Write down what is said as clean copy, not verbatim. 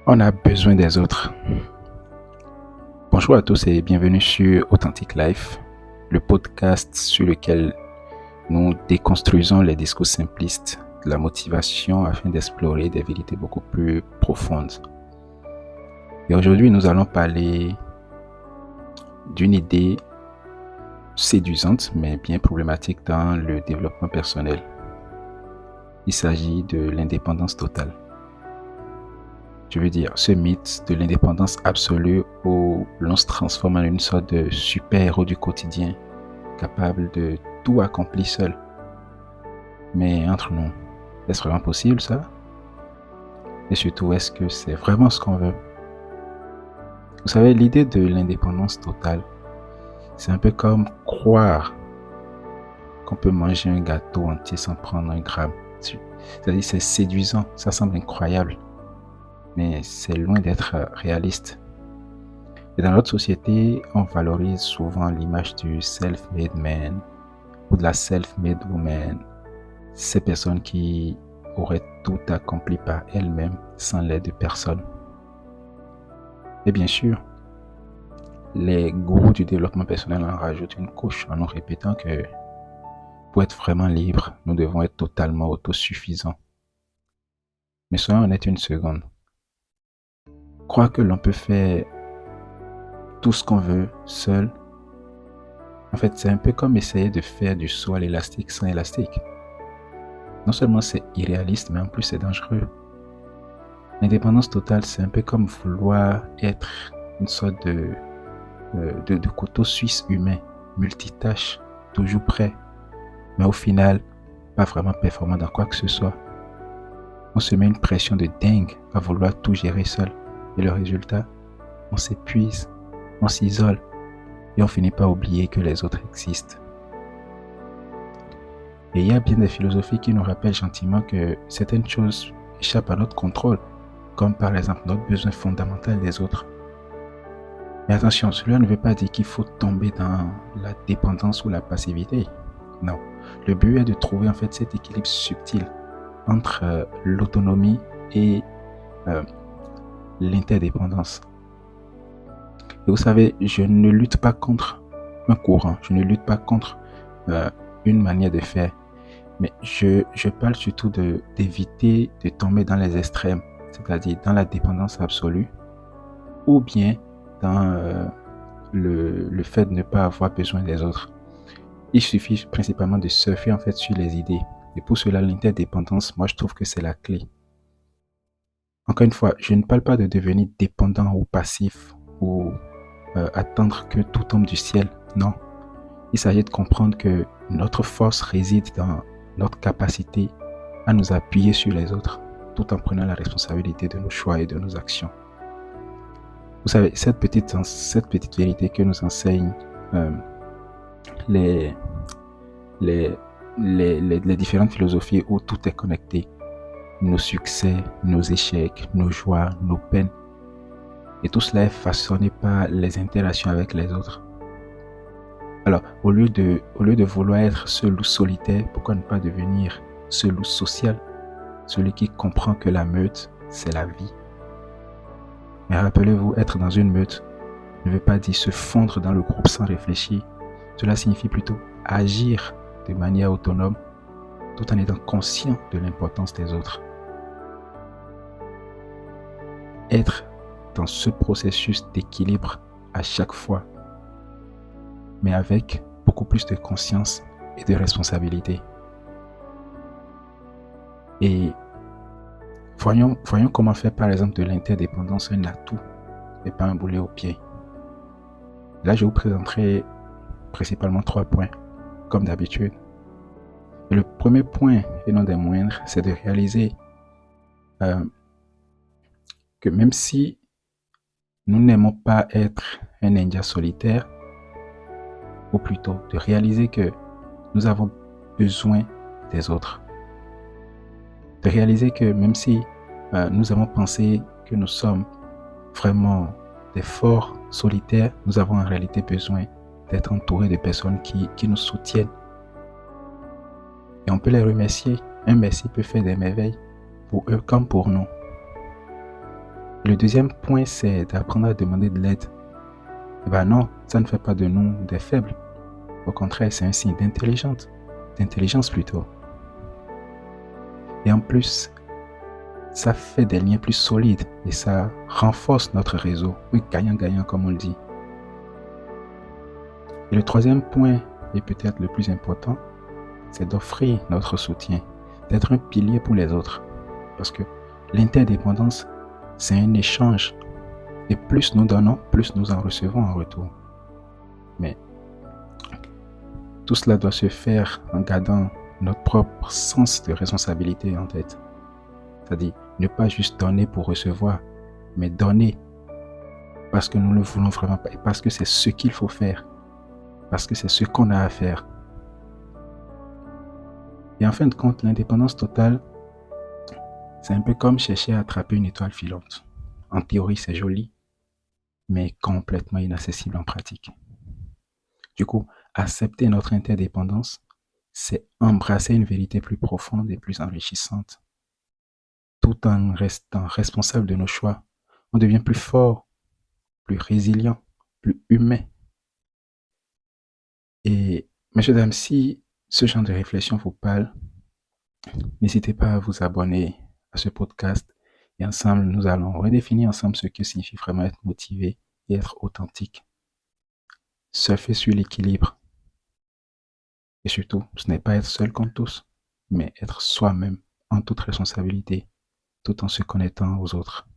On a besoin des autres. Bonjour à tous et bienvenue sur Authentic Life, le podcast sur lequel nous déconstruisons les discours simplistes de la motivation afin d'explorer des vérités beaucoup plus profondes. Et aujourd'hui, nous allons parler d'une idée séduisante mais bien problématique dans le développement personnel. Il s'agit de l'indépendance totale. Je veux dire, ce mythe de l'indépendance absolue où l'on se transforme en une sorte de super-héros du quotidien, capable de tout accomplir seul. Mais entre nous, est-ce vraiment possible ça? Et surtout, est-ce que c'est vraiment ce qu'on veut? Vous savez, l'idée de l'indépendance totale, c'est un peu comme croire qu'on peut manger un gâteau entier sans prendre un gramme. C'est-à-dire, c'est séduisant, ça semble incroyable, mais c'est loin d'être réaliste. Et dans notre société, on valorise souvent l'image du self-made man ou de la self-made woman. Ces personnes qui auraient tout accompli par elles-mêmes sans l'aide de personne. Et bien sûr, les gourous du développement personnel en rajoutent une couche en nous répétant que pour être vraiment libre, nous devons être totalement autosuffisants. Mais soyons honnêtes une seconde. Croire que l'on peut faire tout ce qu'on veut seul, en fait, c'est un peu comme essayer de faire du saut à l'élastique sans élastique. Non seulement c'est irréaliste, mais en plus c'est dangereux. L'indépendance totale, c'est un peu comme vouloir être une sorte de couteau suisse humain, multitâche, toujours prêt, mais au final, pas vraiment performant dans quoi que ce soit. On se met une pression de dingue à vouloir tout gérer seul. Et le résultat, on s'épuise, on s'isole et on finit par oublier que les autres existent. Et il y a bien des philosophies qui nous rappellent gentiment que certaines choses échappent à notre contrôle, comme par exemple notre besoin fondamental des autres. Mais attention, cela ne veut pas dire qu'il faut tomber dans la dépendance ou la passivité. Non, le but est de trouver en fait cet équilibre subtil entre l'autonomie et l'interdépendance. Et vous savez, je ne lutte pas contre un courant, je ne lutte pas contre une manière de faire, mais je parle surtout d'éviter de tomber dans les extrêmes, c'est-à-dire dans la dépendance absolue, ou bien dans le fait de ne pas avoir besoin des autres. Il suffit principalement de surfer en fait sur les idées. Et pour cela, l'interdépendance, moi je trouve que c'est la clé. Encore une fois, je ne parle pas de devenir dépendant ou passif ou attendre que tout tombe du ciel. Non. Il s'agit de comprendre que notre force réside dans notre capacité à nous appuyer sur les autres, tout en prenant la responsabilité de nos choix et de nos actions. Vous savez, cette petite vérité que nous enseignent les, les, les différentes philosophies où tout est connecté, nos succès, nos échecs, nos joies, nos peines, et tout cela est façonné par les interactions avec les autres. Alors, au lieu de vouloir être ce loup solitaire, pourquoi ne pas devenir ce loup social, celui qui comprend que la meute, c'est la vie. Mais rappelez-vous, être dans une meute ne veut pas dire se fondre dans le groupe sans réfléchir. Cela signifie plutôt agir de manière autonome, tout en étant conscient de l'importance des autres. Être dans ce processus d'équilibre à chaque fois, mais avec beaucoup plus de conscience et de responsabilité. Et voyons comment faire par exemple de l'interdépendance un atout et pas un boulet au pied. Là, je vous présenterai principalement 3 points, comme d'habitude. Et le premier point, et non des moindres, c'est de réaliser que même si nous n'aimons pas être un ninja solitaire, ou plutôt de réaliser que nous avons besoin des autres. De réaliser que même si nous avons pensé que nous sommes vraiment des forts solitaires, nous avons en réalité besoin d'être entourés de personnes qui nous soutiennent. Et on peut les remercier. Un merci peut faire des merveilles pour eux comme pour nous. Le deuxième point, c'est d'apprendre à demander de l'aide. Eh ben non, ça ne fait pas de nous des faibles. Au contraire, c'est un signe d'intelligence plutôt. Et en plus, ça fait des liens plus solides et ça renforce notre réseau. Oui, gagnant-gagnant comme on le dit. Et le troisième point, et peut-être le plus important, c'est d'offrir notre soutien, d'être un pilier pour les autres. Parce que l'interdépendance, c'est un échange. Et plus nous donnons, plus nous en recevons en retour. Mais tout cela doit se faire en gardant notre propre sens de responsabilité en tête. C'est-à-dire ne pas juste donner pour recevoir, mais donner parce que nous le voulons vraiment pas, et parce que c'est ce qu'il faut faire, parce que c'est ce qu'on a à faire. Et en fin de compte, l'indépendance totale, c'est un peu comme chercher à attraper une étoile filante. En théorie, c'est joli, mais complètement inaccessible en pratique. Du coup, accepter notre interdépendance, c'est embrasser une vérité plus profonde et plus enrichissante. Tout en restant responsable de nos choix, on devient plus fort, plus résilient, plus humain. Et, messieurs, dames, si ce genre de réflexion vous parle, n'hésitez pas à vous abonner à ce podcast et ensemble, nous allons redéfinir ensemble ce que signifie vraiment être motivé et être authentique. Surfer sur l'équilibre. Et surtout, ce n'est pas être seul contre tous, mais être soi-même en toute responsabilité, tout en se connectant aux autres.